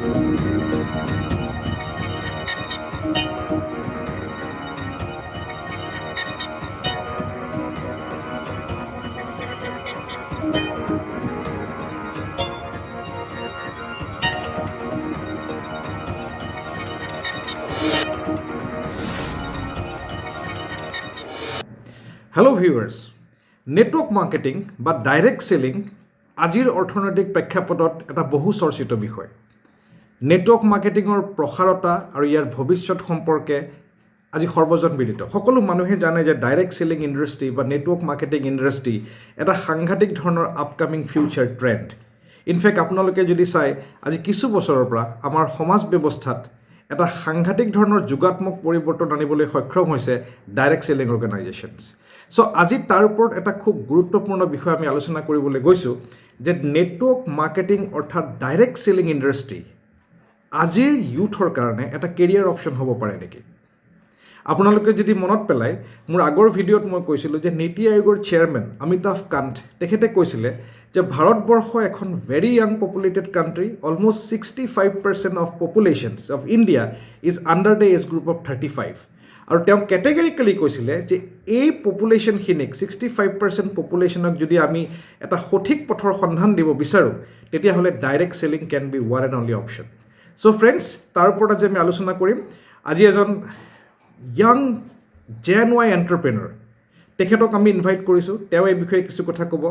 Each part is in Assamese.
হেল্ল' ভিউৱাৰ্ছ, নেটৱৰ্ক মাৰ্কেটিং বা ডাইৰেক্ট চেলিং আজিৰ অৰ্থনৈতিক প্ৰেক্ষাপটত এটা বহু চৰ্চিত বিষয়। নেটৱৰ্ক মাৰ্কেটিঙৰ প্ৰসাৰতা আৰু ইয়াৰ ভৱিষ্যত সম্পৰ্কে আজি সৰ্বজনবিদিত। সকলো মানুহে জানে যে ডাইৰেক্ট চেলিং ইণ্ডাষ্ট্ৰী বা নেটৱৰ্ক মাৰ্কেটিং ইণ্ডাষ্ট্ৰী এটা সাংঘাতিক ধৰণৰ আপকামিং ফিউচাৰ ট্ৰেণ্ড। ইনফেক্ট আপোনালোকে যদি চাই আজি কিছু বছৰৰ পৰা আমাৰ সমাজ ব্যৱস্থাত এটা সাংঘাতিক ধৰণৰ যুগাত্মক পৰিৱৰ্তন আনিবলৈ সক্ষম হৈছে ডাইৰেক্ট চেলিং অৰ্গেনাইজেশ্যনছ। চ' আজি তাৰ ওপৰত এটা খুব গুৰুত্বপূৰ্ণ বিষয় আমি আলোচনা কৰিবলৈ গৈছোঁ যে নেটৱৰ্ক মাৰ্কেটিং অৰ্থাৎ ডাইৰেক্ট চেলিং ইণ্ডাষ্ট্ৰী আজিৰ ইউথৰ কাৰণে এটা কেৰিয়াৰ অপশ্যন হ'ব পাৰে নেকি। আপোনালোকে যদি মনত পেলাই মোৰ আগৰ ভিডিঅ'ত মই কৈছিলোঁ যে নীতি আয়োগৰ চেয়াৰমেন অমিতাভ কান্ত তেখেতে কৈছিলে যে ভাৰতবৰ্ষ এখন very young populated country, almost 65% of populations of India is under the age group of 35। আৰু তেওঁ কেটেগৰিকেলি কৈছিলে যে এই পপুলেশ্যনখিনিক 65% পপুলেশ্যনক যদি আমি এটা সঠিক পথৰ সন্ধান দিব বিচাৰোঁ তেতিয়াহ'লে direct selling can be one and only option. So' friends, তাৰ ওপৰত আজি আমি আলোচনা কৰিম। আজি এজন য়াং জেন ৱাই এণ্টাৰপ্ৰেনৰ, তেখেতক আমি ইনভাইট কৰিছোঁ। তেওঁ এই বিষয়ে কিছু কথা ক'ব।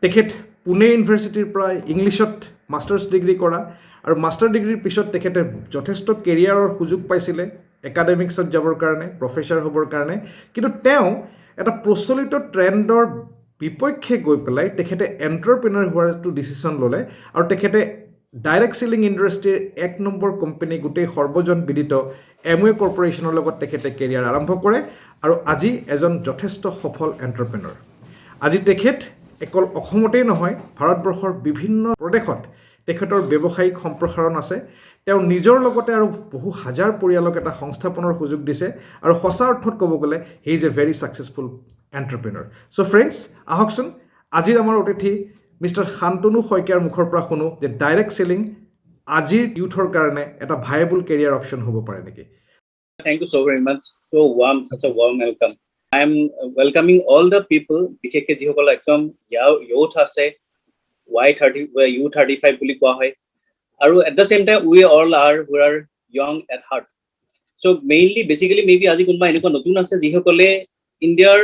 তেখেত পুনে ইউনিভাৰ্চিটিৰ পৰা ইংলিছত মাষ্টাৰ্ছ ডিগ্ৰী কৰা আৰু মাষ্টাৰ ডিগ্ৰীৰ পিছত তেখেতে যথেষ্ট কেৰিয়াৰৰ সুযোগ পাইছিলে একাডেমিক্সত যাবৰ কাৰণে, প্ৰফেচাৰ হ'বৰ কাৰণে। কিন্তু তেওঁ এটা প্ৰচলিত ট্ৰেণ্ডৰ বিপক্ষে গৈ পেলাই তেখেতে এণ্টাৰপ্ৰেনৰ হোৱাটো ডিচিশ্যন ল'লে আৰু তেখেতে ডাইৰেক্ট চেলিং ইণ্ডাষ্ট্ৰীৰ 1 নম্বৰ কোম্পানী গোটেই সৰ্বজনবিদিত এমৱে কৰ্পৰেশ্যনৰ লগত তেখেতে কেৰিয়াৰ আৰম্ভ কৰে আৰু আজি এজন যথেষ্ট সফল এণ্টাৰপ্ৰেনৰ। আজি তেখেত অকল অসমতেই নহয়, ভাৰতবৰ্ষৰ বিভিন্ন প্ৰদেশত তেখেতৰ ব্যৱসায়িক সম্প্ৰসাৰণ আছে। তেওঁ নিজৰ লগতে আৰু বহু হাজাৰ পৰিয়ালক এটা সংস্থাপনৰ সুযোগ দিছে আৰু সঁচা অৰ্থত ক'ব গ'লে he is a very successful entrepreneur. So' friends, আহকচোন আজিৰ আমাৰ অতিথি মিষ্টাৰ শান্তনু শইকীয়াৰ মুখৰ পৰা শুনো যে ডাইৰেক্ট চেলিং আজিৰ ইউথৰ কাৰণে এটা ভায়েবল কেৰিয়াৰ অপশ্যন হ'ব পাৰে নেকি। Thank you so very much. So warm, such a warm welcome. I am welcoming all the people. বিশেষকৈ যিসকল একদম youth আছে, Y30, U35 বুলি কোৱা হয়। আৰু at the same time, we all are who are young at heart. So mainly, basically, maybe আজি কোনোবা এনেকুৱা নতুন আছে যিসকলে ইণ্ডিয়াৰ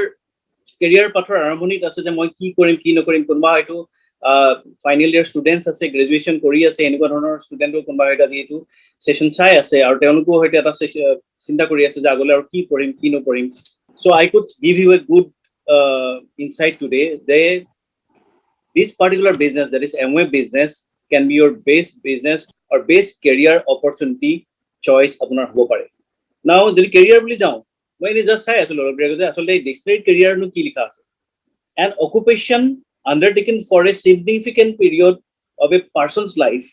কেৰিয়াৰ পাথৰ আৰম্ভণিত আছে যে মই কি কৰিম কি নকৰিম। কোনোবা হয়তো ফাইনেল ইয়াৰ ষ্টুডেণ্টছ আছে, গ্ৰেজুৱেশ্যন কৰি আছে, এনেকুৱা ধৰণৰ ষ্টুডেণ্টৰ কোনোবা হয়তো আজি এইটো ছেশ্যন চাই আছে আৰু তেওঁলোকেও হয়তো এটা চিন্তা কৰি আছে যে আগলৈ আৰু কি কৰিম কি নকৰিম। So I could give you a good insight today that this particular business, that is Amway business, can be your best business or best career opportunity choice আপোনাৰ হ'ব পাৰে। Now যদি career বুলি যাওঁ, মই এনে জাষ্ট চাই আছিলোঁ যে আচলতে ডিক্সনাৰীত কেৰিয়াৰনো কি লিখা আছে। An occupation undertaken for a significant period of a person's life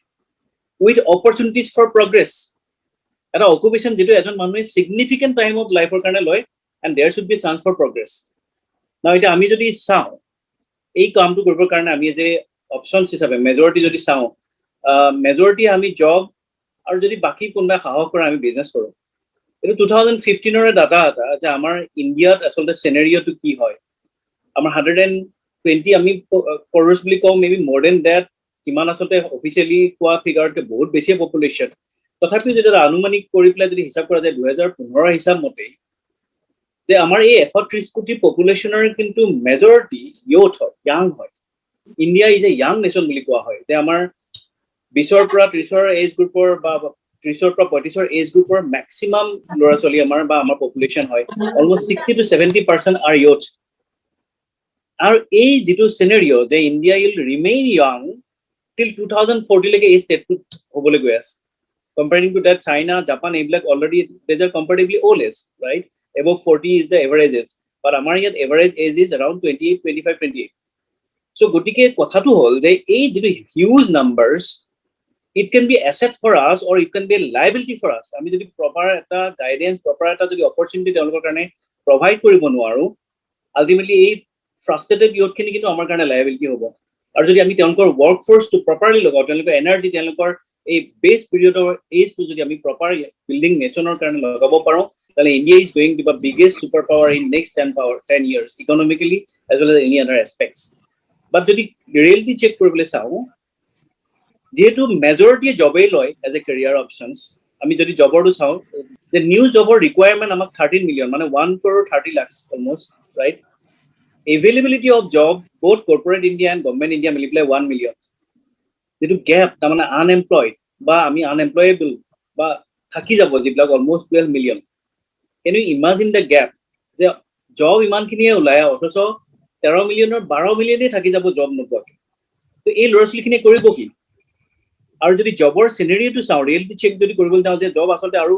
with opportunities for progress. এটা অকুপেশ্যন যিটো এজন মানুহে significant time of life ৰ কাৰণে লয় and there should be chance for progress. Now এটা আমি যদি চাওঁ এই কামটো কৰিবৰ কাৰণে আমি যে অপশ্যনছ হিচাপে মেজৰিটি যদি চাওঁ, মেজৰিটি আমি জব আৰু যদি বাকী কোনোবাই সাহস কৰে আমি বিজনেছ কৰোঁ। এইটো 2015ৰে ডাটা এটা যে আমাৰ ইণ্ডিয়াত আচলতে চেনেৰিঅ'টো কি হয়। আমাৰ 120 আমি কৰ'ৰ্ছ বুলি কওঁ, মেবি মোৰ দেন ডেট, কিমান আচলতে অফিচিয়েলি কোৱা ফিগাৰতকৈ বহুত বেছি পপুলেশ্যন। তথাপিও যদি আনুমানিক কৰি পেলাই যদি হিচাপ কৰা যায় 2015 হিচাপ মতেই যে আমাৰ এই 130 কোটি পপুলেশ্যনৰ কিন্তু মেজৰিটি ইউথ হয়, য়াং হয়। India is a young nation বুলি কোৱা হয় যে আমাৰ 20ৰ পৰা 30ৰ এজ গ্ৰুপৰ বা 30ৰ পৰা 35ৰ এজ গ্ৰুপৰ মেক্সিমাম ল'ৰা ছোৱালী আমাৰ বা আমাৰ পপুলেশ্যন হয়। Almost 60 to 70% R youth. আৰু এই যিটো চিনেৰিঅ' যে ইণ্ডিয়া উইল ৰিমেইন য়াং টিল 2040 লৈকে এই ষ্টেটটোত হ'বলৈ গৈ আছে। Comparing to that, China, Japan, এইবিলাক already these are comparatively old age, right? Above 40 is the average age. But আমাৰ ইয়াত average age is around 28, 25, 28. So গতিকে কথাটো হ'ল যে এই যিটো huge numbers, it can be asset for us or it can be a liability for us. আমি যদি প্ৰপাৰ এটা গাইডেন্স, প্ৰপাৰ এটা যদি অপৰচুনিটি তেওঁলোকৰ কাৰণে প্ৰভাইড কৰিব নোৱাৰোঁ, আল্টিমেটলি এই ফ্ৰাষ্ট্ৰেটেড ইউথখিনি কিন্তু আমাৰ কাৰণে লাইবিলিটি হ'ব। আৰু যদি আমি তেওঁলোকৰ ৱৰ্ক ফ'ৰ্চটো প্ৰপাৰলি লগাওঁ, তেওঁলোকৰ এনাৰ্জি, তেওঁলোকৰ এই বেছ পিৰিয়ডৰ এইজটো যদি আমি প্ৰপাৰ বিল্ডিং নেশ্যনৰ কাৰণে লগাব পাৰোঁ, তাহলে India is going to be the biggest superpower in next 10 years, economically as well as any other aspects. But যদি reality check কৰিবলৈ চাওঁ, যেহেতু majority জবেই লয় as a career options, আমি যদি জবৰটো চাওঁ, the new jobৰ requirement আমাক 13 million, মানে 1 crore 30 lakhs almost, right? Availability of job, both corporate India and government India মিলি পেলাই 1 million. যেটো gap, তাৰমানে unemployed বা আমি unemployable বা থাকি যাব যিবিলাক almost 12 million. Can you imagine the gap? যে জব ইমানখিনিয়ে ওলায় অথচ 13 মিলিয়নৰ 12 মিলিয়নে থাকি যাব জব নোপোৱাকে। তো এই ল'ৰা-ছোৱালীখিনিয়ে কৰিব কি? আৰু যদি জবৰ চিনাৰিওটো চাওঁ, ৰিয়েলিটি চেক যদি কৰিবলৈ যাওঁ যে জব আচলতে আৰু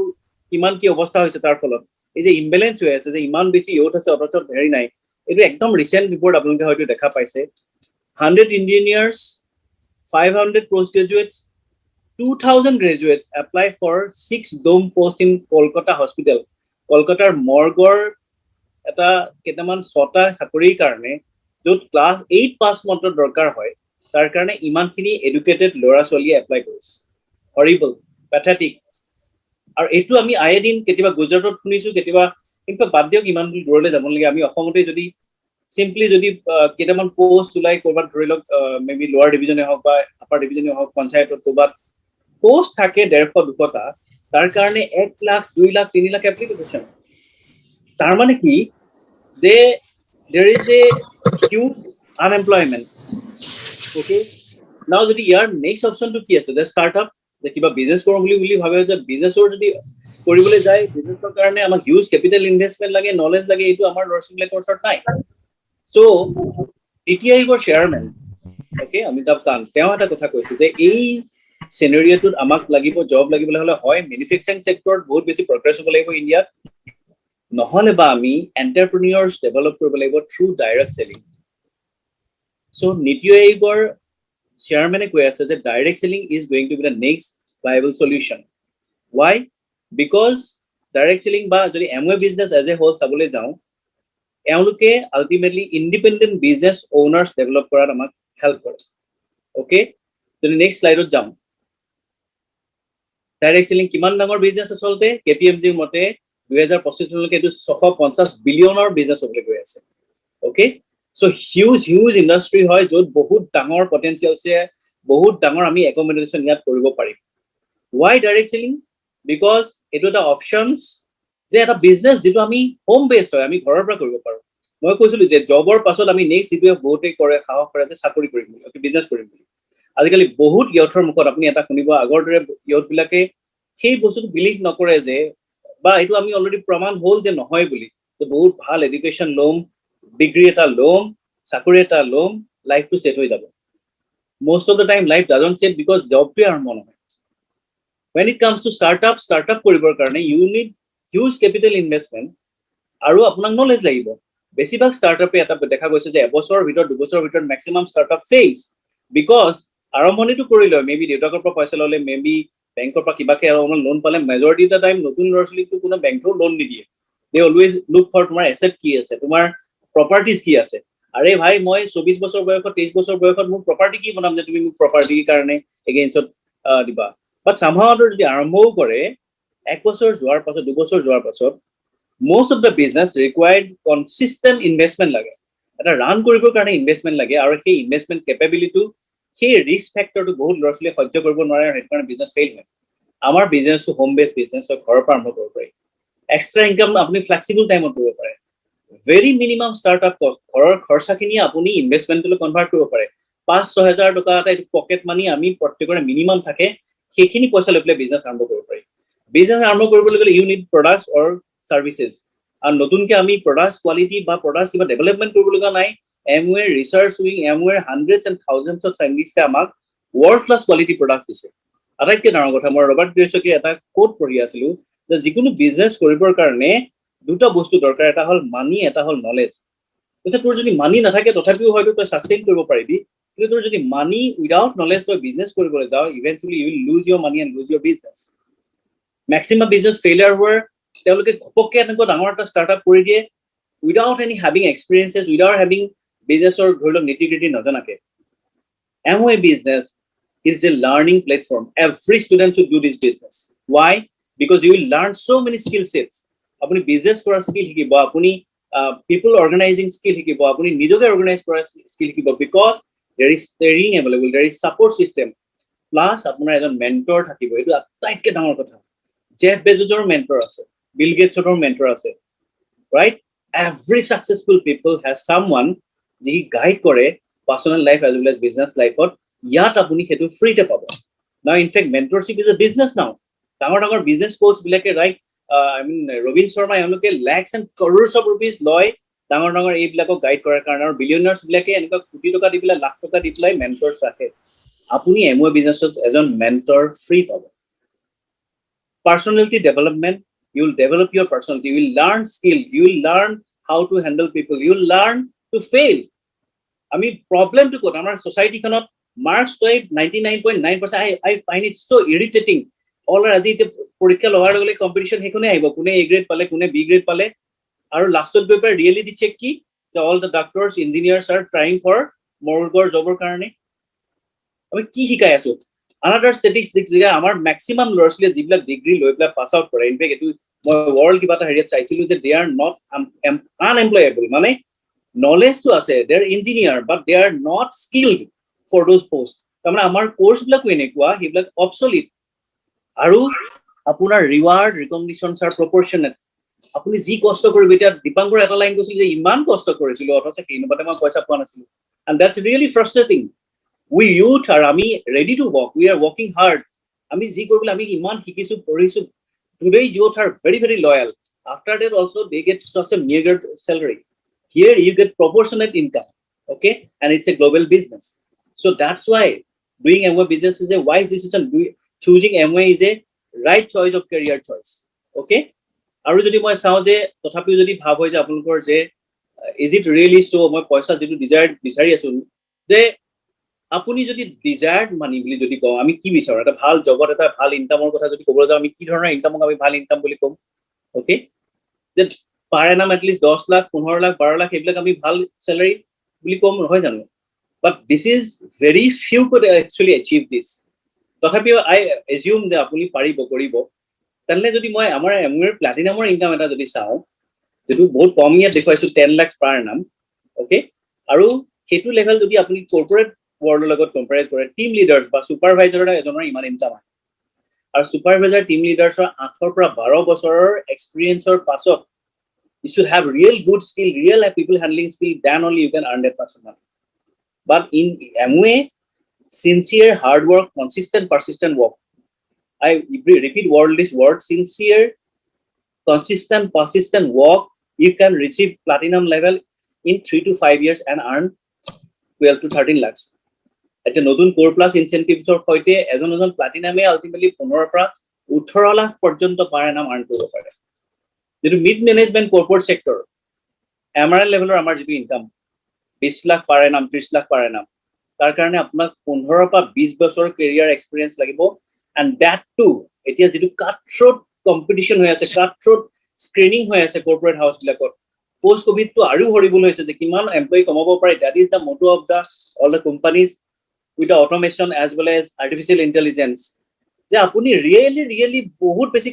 কিমান কি অৱস্থা হৈছে তাৰ ফলত, এই যে ইম্বেলেঞ্চ হৈ আছে যে ইমান বেছি ইয়থ আছে অথচ হেৰি নাই, এইটো একদম ৰিচেণ্ট ৰিপৰ্ট আপোনালোকে হয়তো দেখা পাইছে। 100 engineers, 500 post গ্ৰেজুৱেটছ, 2000 graduates apply for 6 dome post in Kolkata hospital. কলকাতাৰ মৰ্গৰ এটা কেইটামান 6টা চাকৰিৰ কাৰণে য'ত ক্লাছ 8 পাছ মাত্ৰ দৰকাৰ হয়, তাৰ কাৰণে ইমানখিনি এডুকেটেড ল'ৰা-ছোৱালীয়ে এপ্লাই কৰিছে। Horrible, pathetic. আৰু এইটো আমি আয়েদিন কেতিয়াবা গুজৰাটত শুনিছোঁ, কেতিয়াবা কিন্তু বাদ দিয়ক ইমান দূৰলৈ যাব নালাগে, আমি অসমতে যদি চিম্পলি যদি কেইটামান পোষ্ট ওলাই ক'ৰবাত ধৰি লওক মেবি লোৱাৰ ডিভিজনে হওক বা আপাৰ ডিভিজনে হওক, পঞ্চায়তত ক'ৰবাত পোষ্ট থাকে 150-200টা, তাৰ কাৰণে 1 লাখ 2 লাখ 3 লাখ এপ্লিকেশ্যন। তাৰ মানে কি যে there is a huge unemployment. Okay, now যদি ইয়াৰ নেক্সট অপশ্যনটো কি আছে, যে ষ্টাৰ্টআপ, যে কিবা বিজনেছ কৰোঁ বুলি ভাবে, যে বিজনেছৰ যদি কৰিবলৈ যায়, বিজনেছৰ কাৰণে আমাক হিউজ কেপিটেল ইনভেষ্টমেণ্ট লাগে, নলেজ লাগে, এইটো আমাৰ ল'ৰা-ছোৱালীবিলাকৰ ওচৰত নাই। চ' নীতি আয়োগৰ চেয়াৰমেন অমিতাভ কান্ত তেওঁ এটা কথা কৈছে যে এই চিনাৰিঅ'টোত আমাক লাগিব জব লাগিবলৈ হ'লে হয় মেনুফেকচাৰিং ছেক্টৰত বহুত বেছি প্ৰগ্ৰেছ হ'ব লাগিব ইণ্ডিয়াত, নহ'লে বা আমি এণ্টাৰপ্ৰিনিয়ৰ্ছ ডেভেলপ কৰিব লাগিব থ্ৰু ডাইৰেক্ট চেলিং। চ' নীতি আয়োগৰ চেয়াৰমেনে কৈ আছে যে direct selling is going to B the next viable solution. Y? Because direct selling বা যদি এমৱে বিজনেছ এজ এ হোল চাবলৈ যাওঁ, এওঁলোকে ultimately independent business honours develop কৰাত আমাক হেল্প কৰে। অ'কে, যদি নেক্সট শ্লাইডত যাওঁ, ডাইৰেক্ট চেলিং কিমান ডাঙৰ বিজনেছ আচলতে KPMGৰ মতে 2025 চনলৈকে এইটো 650 বিলিয়নৰ বিজনেছ হ'বলৈ গৈ আছে। অ'কে, চ' হিউজ ইণ্ডাষ্ট্ৰী হয় য'ত বহুত ডাঙৰ পটেঞ্চিয়েল আছে, বহুত ডাঙৰ আমি একমডেশ্যন ইয়াত কৰিব পাৰিম। Y direct selling? বিকজ এইটো এটা অপশ্যনছ যে এটা বিজনেছ যিটো আমি হোম বেছ হয়, আমি ঘৰৰ পৰা কৰিব পাৰোঁ। মই কৈছিলোঁ যে জবৰ পাছত আমি নেক্সট যিটোৱে বহুতে কৰে সাহস কৰে যে চাকৰি কৰিম বুলি, বিজনেছ কৰিম বুলি। আজিকালি বহুত ইয়থৰ মুখত আপুনি এটা শুনিব, আগৰ দৰে ইয়থবিলাকে সেই বস্তুটো বিলিভ নকৰে যে, বা এইটো আমি অলৰেডি প্ৰমাণ হ'ল যে নহয় বুলি, যে বহুত ভাল এডুকেশ্যন ল'ম, ডিগ্ৰী এটা ল'ম, চাকৰি এটা ল'ম, লাইফটো ছেট হৈ যাব। most of the time life doesn't set because জবটোৱে আৰম্ভ নহয়। when it comes to startup কৰিবৰ কাৰণে you need huge capital investment আৰু আপোনাক নলেজ লাগিব। বেছিভাগ ষ্টাৰ্টআপে এটা দেখা গৈছে যে এবছৰৰ ভিতৰত 2 বছৰৰ ভিতৰত মেক্সিমাম ষ্টাৰ্টআপ ফেইজ, বিকজ আৰম্ভণিটো কৰি লয়, মেবি দেউতাকৰ পৰা পইচা ল'লে, মেবি বেংকৰ পৰা কিবাকে অলপমান লোন পালে, মেজৰিটি অফ দ্য টাইম নতুন ল'ৰা-ছোৱালীকটো কোনো বেংকেও লোন নিদিয়ে। দে অলৱেজ লুক ফৰ তোমাৰ এছেট কি আছে, তোমাৰ প্ৰপাৰ্টিজ কি আছে। আৰে ভাই, মই 24 বছৰ বয়সত 23 বছৰ বয়সত মোৰ প্ৰপাৰ্টি কি বনাম যে তুমি মোক প্ৰপাৰ্টিৰ কাৰণে এগেইনষ্টত দিবা। বাট চামহাউ যদি আৰম্ভও কৰে 1 বছৰ যোৱাৰ পাছত 2 বছৰ যোৱাৰ পাছত most of the business required consistent investment লাগে, এটা ৰান কৰিবৰ কাৰণে ইনভেষ্টমেণ্ট লাগে, আৰু সেই ইনভেষ্টমেণ্ট কেপেবিলিটিটো, সেই ৰিস্ক ফেক্টৰটো বহুত ল'ৰা-ছোৱালীয়ে সহ্য কৰিব নোৱাৰে, আৰু সেইটো কাৰণে বিজনেছ ফেইল হয়। আমাৰ বিজনেছটো হোম বেছ বিজনেছ হয়, ঘৰৰ পৰা আৰম্ভ কৰিব পাৰি। এক্সট্ৰা ইনকাম আপুনি ফ্লেক্সিবল টাইমত কৰিব পাৰে। ভেৰি মিনিমাম ষ্টাৰ্টআপ কষ্ট, ঘৰৰ খৰচাখিনি আপুনি ইনভেষ্টমেণ্টলৈ কনভাৰ্ট কৰিব পাৰে। 5-6 হাজাৰ টকা এটা এইটো পকেট মানি আমি প্ৰত্যেকৰে মিনিমাম থাকে, সেইখিনি পইচা লৈ পেলাই বিজনেছ আৰম্ভ কৰিব পাৰি। বিজনেছ আৰম্ভ কৰিবলৈ গ'লে ইউ নিড প্ৰডাক্টছ অৰ সাৰ্ভিসেস, আৰু নতুনকে আমি প্ৰডাক্টছ কোৱালিটি বা প্ৰডাক্টছ কিবা ডেভেলপমেণ্ট কৰিব লগা নাই। এমৱে research wing, এমৱে হাণ্ড্ৰেডছ and thousands of সাইণ্টিষ্টে আমাক ৱৰ্ল্ড ক্লাছ কোৱালিটি প্ৰডাক্টছ দিছে। আটাইতকৈ ডাঙৰ কথা, মই ৰবাৰ্ট কিয়ছাকিৰ এটা কোট পঢ়ি আছিলো যে যিকোনো বিজনেছ কৰিবৰ কাৰণে 2টা বস্তু দৰকাৰ, এটা হ'ল মানি, এটা হ'ল নলেজ। কৈছে তোৰ যদি মানি নাথাকে তথাপিও হয়তো তই সাষ্টেইন কৰিব পাৰিবি, কিন্তু তোৰ যদি মানি উইদাউট নলেজ তই বিজনেছ কৰিবলৈ যাওঁ, eventually you will lose your money and lose your business. Maximum business failure হোৱাৰ তেওঁলোকে ঘপককে এনেকুৱা ডাঙৰ এটা ষ্টাৰ্টআপ কৰি দিয়ে without any having experiences, without having বিজনেছৰ ধৰি লওক নিটি গ্ৰিটি নজনাকে। Anyway business is a learning platform. Every student should do this business. Why? Because you will learn so many skill sets. Apuni business kora skill hikibo, apuni people organizing skill hikibo, apuni nijoke organize kora skill hikibo, because there is training available, there is support system. Plus apunar ejon mentor thakibo. Etu ataitke dangor kotha. Jeff Bezosor mentor ase, Bill Gatesor mentor ase. Right? Every successful people has someone ji guide kore personal life as well as business life. Yat apuni hetu free te pabo. Now in fact mentorship is a business now. Dangor business coach bilake, right? I mean Robin Sharma eloke lakhs and crores of rupees loy dangor ei bilako guide korar karone, aru billionaires bilake enika koti toka di pila lakh toka di pila mentors rakhe. Apuni Amway business ejon mentor free pabo. Personality development, you will develop your personality, you will learn skill, you will learn how to handle people, you will learn to fail. I mean, problem to quote, our society cannot marks to 99.9%. I find it so irritating. All as it political competition, kune A grade pale, kune B grade pale. Our last paper reality check ki, all the doctors, engineers are trying for more job or karne. I mean, ki hikai aso. Another statistics, our maximum lordsly degree low pass out for in fact world they are not unemployable. Money knowledge to us, they're engineer, but they are not skilled for those posts. Our course he obsolete. Aru apunar reward recognitions are proportionate. Apuni ji kosto koribe eta Dipankor eta line kosil je iman kosto korisilo othosa kinobate ma paisa poa nasilo, and that's really frustrating. We youth are ready to work. We are working hard. Ami ji koribole ami iman hikisu porisu. Today's youth are very, very loyal. After that also they get such a meager salary. Here you get proportionate income. Okay, and it's a global business. So that's why doing Amway business is a wise decision. Choosing Amway is a right choice of career choice. Okay, aru jodi moi sao je tothapi jodi bhab hoy je apnalokor je is it really so moi paisa jetu desired bisari asu je apuni jodi desired money boli jodi ko ami ki bisaru eta bhal job eta bhal income or kotha jodi kobole jao ami ki dhoroner income ami bhal income boli kom. Okay, je per annum at least 10 lakh 15 lakh 12 lakh eblak ami bhal salary boli kom hoy janu, but this is very few could actually achieve this. Tothapi I assume that apuni paribo koribo tanle jodi moi amar Amway platinum or income eta jodi sao jetu bahut kom ia dekhaisu 10 lakhs per annum. Okay, aru hetu level jodi apuni corporate world logot compare kore team leaders ba supervisor eta ejonor iman income aru supervisor team leaders or 8 পৰা 12 বছৰৰ experience or pasot you should have real good skill, real people handling skill, then only you can earn that person money. But in Amway, sincere hard work, consistent persistent work, I repeat this word, sincere consistent persistent work, you can receive platinum level in 3 to 5 years and earn 12 to 13 lakhs. At a nodun core plus incentives or hoite as an platinum ultimately 15 পৰা 18 লাখ পৰ্যন্ত per annum earn কৰিব পাৰে. যেটো mid management corporate sector MRL level amar jitu income 20 lakh per annum 30 lakh per annum tar karone apnak 15 pa 20 বছৰ career experience lagibo, and that too etia jitu cutthroat competition hoy ase, cutthroat screening hoy ase corporate house bilakot post covid to aru horrible hoise je kiman employee komabo pare. That is the motto of the all the companies with the automation as well as artificial intelligence. যে আপুনি really বহুত বেছি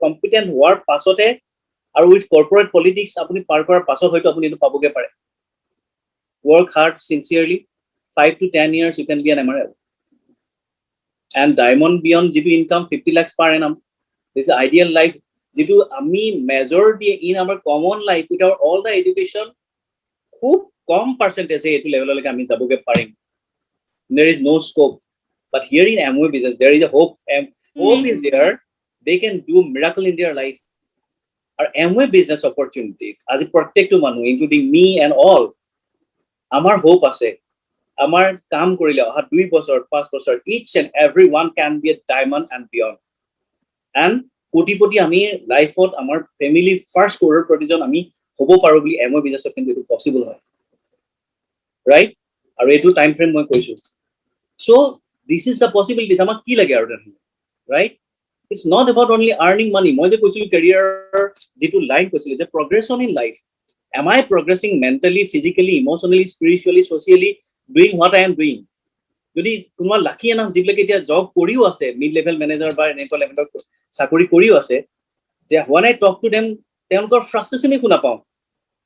competent হোৱাৰ পাছতে আৰু with corporate politics আপুনি পাৰ কৰাৰ পাছত হয়তো আপুনি এটো পাবগে পাৰে. Work hard sincerely, 5 to 10 years you can be an MRL. And diamond beyond jitu income 50 lakhs per annum. This is ideal life jitu ami majority in our common life without all the education খুব কম percentage এটো level আমি যাবগে পাৰিম. There is no scope. But here in Amway business, there is a hope. Hope is there. They can do miracle in their life. Our Amway business opportunity, as a protective manu, including me and all, amar hope ase. Amar kam korile, 2 বছৰ 5 বছৰ, each and every one can be a diamond and beyond. And koti ami life ot amar family first crore protijon ami hobo paro boli Amway business কিন্তু এটো possible হয়. Right? আৰু এটো time frame মই কৈছো. So this is the possibility. Amak ki lage aru right? It's not about only earning money. Moi je koisil career jitu line koisil je progression in life. Am I progressing mentally, physically, emotionally, spiritually, socially, doing what I am doing? যদি কোনোবা লাকি এনাফ যিবিলাকে এতিয়া জব কৰিও আছে মিড লেভেল মেনেজাৰ বা এনেকুৱা লেভেলৰ চাকৰি কৰিও আছে যে when I talk to them তেওঁলোকৰ ফ্ৰাষ্ট্ৰেশ্যনে শুনা পাওঁ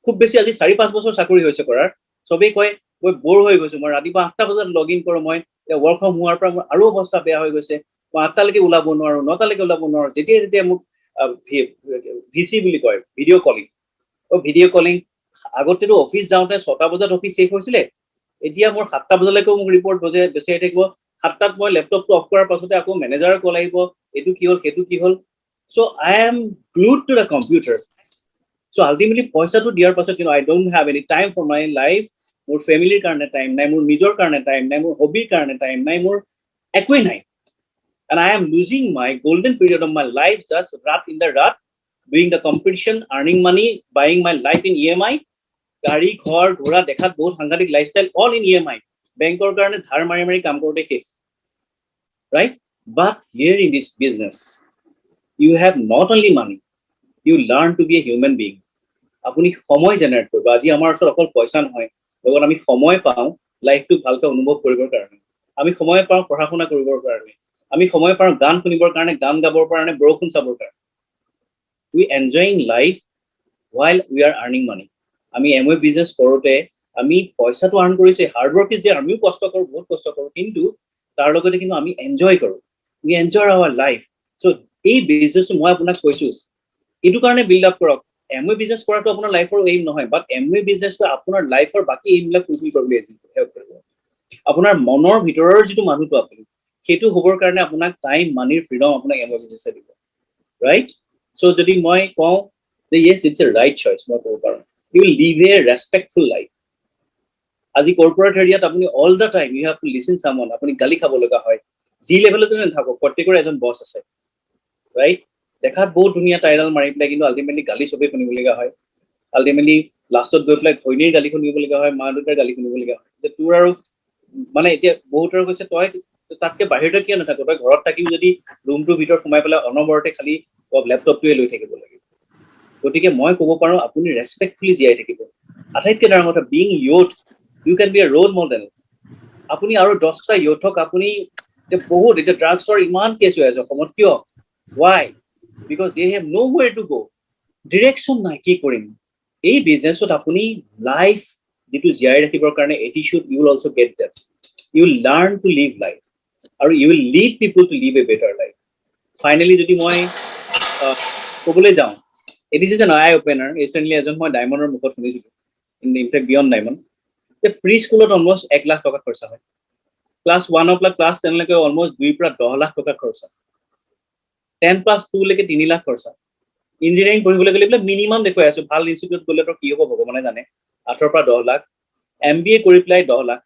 খুব বেছি আজি 4-5 বছৰ চাকৰি হৈছে কৰাৰ চবেই কয় মই বৰ হৈ গৈছো মই ৰাতিপুৱা 8টা বজাত লগ ইন কৰোঁ মই ৱৰ্ক ফ্ৰম হোৱাৰ পৰা মোৰ আৰু অৱস্থা বেয়া হৈ গৈছে মই 8টালৈকে ওলাব নোৱাৰো 9টালৈকে ওলাব নোৱাৰো যেতিয়া মোক ভিচি বুলি কয় ভিডিঅ' কলিং ভিডিঅ' কলিং আগতেতো অফিচ যাওঁতে 6টা বজাত অফিচ শেষ হৈছিলে এতিয়া মোৰ 7টা বজালৈকে মোক ৰিপৰ্ট বিচাৰি থাকিব 7টাত মই লেপটপটো অফ কৰাৰ পাছতে আকৌ মেনেজাৰৰ কল আহিব এইটো কি হ'ল সেইটো কি হ'ল so I am glued to the computer so ultimately পইচাটো দিয়াৰ পাছত কিন্তু I don't have any time for my life মোৰ ফেমিলিৰ কাৰণে টাইম নাই মোৰ নিজৰ কাৰণে টাইম নাই মোৰ হবিৰ কাৰণে টাইম নাই মোৰ একোৱেই নাই and I am losing my golden period of my life just rut in the rut doing the competition earning money buying my life in EMI গাড়ী ঘৰ ঘোৰা দেখাত বহুত সাংঘাতিক লাইফষ্টাইল অল ইন EMI বেংকৰ কাৰণে ধাৰ মাৰি মাৰি কাম কৰোঁতে শেষ right but here in this business you have not only money you learn to be a human being আপুনি সময় জেনাৰেট কৰিব আজি আমাৰ ওচৰত অকল পইচা নহয় লগত আমি সময় পাওঁ লাইফটো ভালকৈ অনুভৱ কৰিবৰ কাৰণে আমি সময় পাওঁ পঢ়া শুনা কৰিবৰ কাৰণে আমি সময় পাওঁ গান শুনিবৰ কাৰণে গান গাবৰ কাৰণে বৰষুণ চাবৰ কাৰণে we enjoying life while we are earning money আমি এমৱে বিজনেছ কৰোঁতে আমি পইচাটো আৰ্ণ কৰিছে হাৰ্ড ৱৰ্ক ইজ দেয়াৰ আমিও কষ্ট কৰোঁ বহুত কষ্ট কৰোঁ কিন্তু তাৰ লগতে কিন্তু আমি এনজয় কৰোঁ we enjoy our life so এই বিজনেছটো মই আপোনাক কৈছোঁ এইটো কাৰণে বিল্ড আপ কৰক এমৱে বিজনেছ কৰাটো আপোনাৰ লাইফৰ এইম নহয় বাট এমৱে বিজনেছটো আপোনাৰ লাইফৰ বাকী এইমবিলাক ফুলফিল কৰিবলৈ হেল্প কৰিব আপোনাৰ মনৰ ভিতৰৰ যিটো মানুহটো আপুনি সেইটো হ'বৰ কাৰণে আপোনাক টাইম মানিৰ ফ্ৰীডম আপোনাক এমৱে বিজনেছে দিব ৰাইট চ' যদি মই কওঁ যে য়েছ ইটছ এ ৰাইট চইচ মই ক'ব পাৰোঁ you will live a respectful life আজি কৰ্পোৰেট এৰিয়াত আপুনি all the time you have to listen someone আপুনি গালি খাব লগা হয় জি লেভেলতে নাথাকক প্ৰত্যেকৰ এজন বছ আছে ৰাইট দেখাত বহুত ধুনীয়া টাইটেল মাৰি পেলাই কিন্তু আল্টিমেটলি গালি চবেই শুনিবলগীয়া হয় আল্টিমেটলি লাষ্টত গৈ পেলাই ঘৈণীৰ গালি শুনিবলগীয়া হয় মা দেউতাৰ গালি শুনিবলগীয়া হয় যে তোৰ আৰু মানে এতিয়া বহুতৰ কৈছে তই তাতকে বাহিৰতে কিয় নাথাকো তই ঘৰত থাকিও যদি ৰুমটোৰ ভিতৰত সোমাই পেলাই অনবৰতে খালি লেপটপটোৱে লৈ থাকিব লাগে গতিকে মই ক'ব পাৰোঁ আপুনি ৰেসপেক্টফুলি জীয়াই থাকিব আটাইতকৈ ডাঙৰ কথা being youth you can be a role model আপুনি আৰু 10টা ইউথক আপুনি বহুত এতিয়া ড্ৰাগছৰ ইমান কেছ হৈ আছে অসমত কিয় why because they have nowhere to go direction নাই কি কৰিম এই বিজনেছত আপুনি লাইফ যেটো জীয়াই ৰাখিবৰ কাৰণে attitude you will also get that you will learn to live life আৰু you will lead people to live a better life finally যদি মই ক'বলৈ যাওঁ it is an eye opener recently এজন মই ডায়মণ্ডৰ মুখত শুনিছিলো in fact beyond diamond the preschool almost 1 lakh টকা খৰচা হয় ক্লাস 1 পৰা ক্লাস 10 লৈকে অলমোস্ট 2 পৰা 10 লাখ টকা খৰচা 10 plus 2 লৈকে 3 লাখ খৰচা ইঞ্জিনিয়াৰিং পঢ়িবলৈ গ'লে মিনিমাম দেখুৱাই আছো ভাল ইনষ্টিটিউট গ'লে তো কি হ'ব ভগৱানে জানে 8 পৰা 10 লাখ এমবিএ কৰি পেলাই 10 লাখ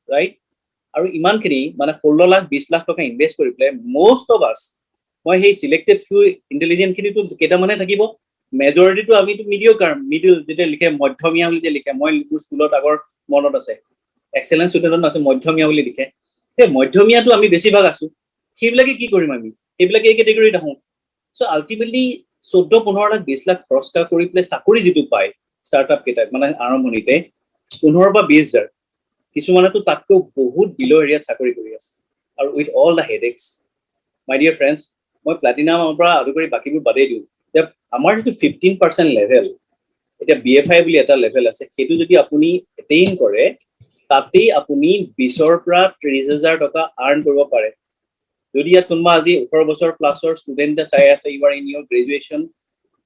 ৰাইট আৰু ইমানখিনি মানে 16 লাখ 20 লাখ টকা ইনভেষ্ট কৰি পেলাই most of us মই সেই সিলেক্টেড ফিউ ইন্টেলিজেন্ট খিনিটো কেটা মানে থাকিব মেজৰিটিটো আমিটো মিডিয়কাৰ মিডল যেটা লিখে মধ্যমীয়া বুলি যে লিখে মই স্কুলত আগৰ মনত আছে এক্সেলেন্স ষ্টুডেন্ট আছে মধ্যমীয়া বুলি লিখে এই মধ্যমীয়াটো আমি বেছিভাগ আছো সেইবিলাকে কি কৰিম আমি সেইবিলাকে এই ক্যাটাগৰীত আহো সো আলটিমেটলি 14-15 লাখ 20 লাখ খৰচ কৰি পেলাই চাকৰি যেটো পায় ষ্টাৰ্টআপ কেটা মানে আৰম্ভণিতে 15 বা 20 হাজাৰ কিছুমানেতো তাতকৈ বহুত বিলো এৰিয়াত চাকৰি কৰি আছে আৰু with all the headaches my dear friends মই প্লাটিনামৰ পৰা আদি কৰি বাকিবোৰ বাদেই দিওঁ যে আমাৰ যেটো 15% লেভেল এটা বিএফআই বুলি এটা লেভেল আছে সেইটো যদি আপুনি এটেইন কৰে তাতেই আপুনি 20 ৰ পৰা 30,000 টকা আৰ্ন কৰিব পাৰে যদি ইয়াত কোনবা আজি 18 বছৰ প্লাছৰ ষ্টুডেন্ট চাই আছে you are in your graduation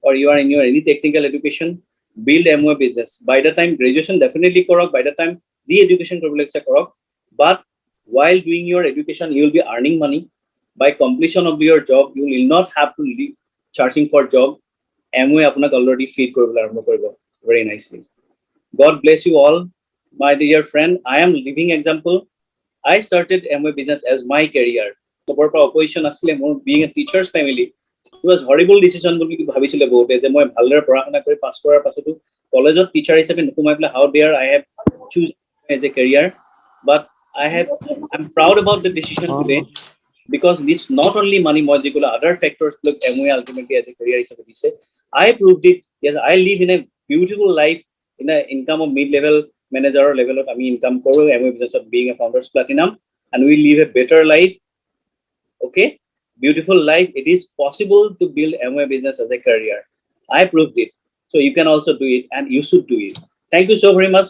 or you are in your any technical education build MOA business by the time graduation definitely korok by the time the education korok korok but while doing your education you will be earning money by completion of your job you will not have to leave charging for job MOA apunak already feed koribole arambho koribo very nicely god bless you all my dear friend I am living example I started MOA business as my career sobor pa opposition asile more being a teacher's family it was horrible decision বুলি ভাবিছিলে বহুতে যে মই ভালদৰে পঢ়াশোনা কৰি পাছ কৰাৰ পাছতো কলেজত টিচাৰ হিচাপে নুকুমাই পেলাই how dare I have choose as a career but I'm proud about the decision today because it's not only money মই যেগুলো other factors look MOA ultimately as a career হিচাপে দিছে I proved it yes I live in a beautiful life in a income of mid level মেনেজাৰৰ লেভেলত আমি ইনকাম কৰোঁ Amway বিজনেছত being a founders platinum and we live a better life. Okay, beautiful life. It is possible to build Amway business as a career. I proved it. So you can also do it and you should do it. Thank you so very much.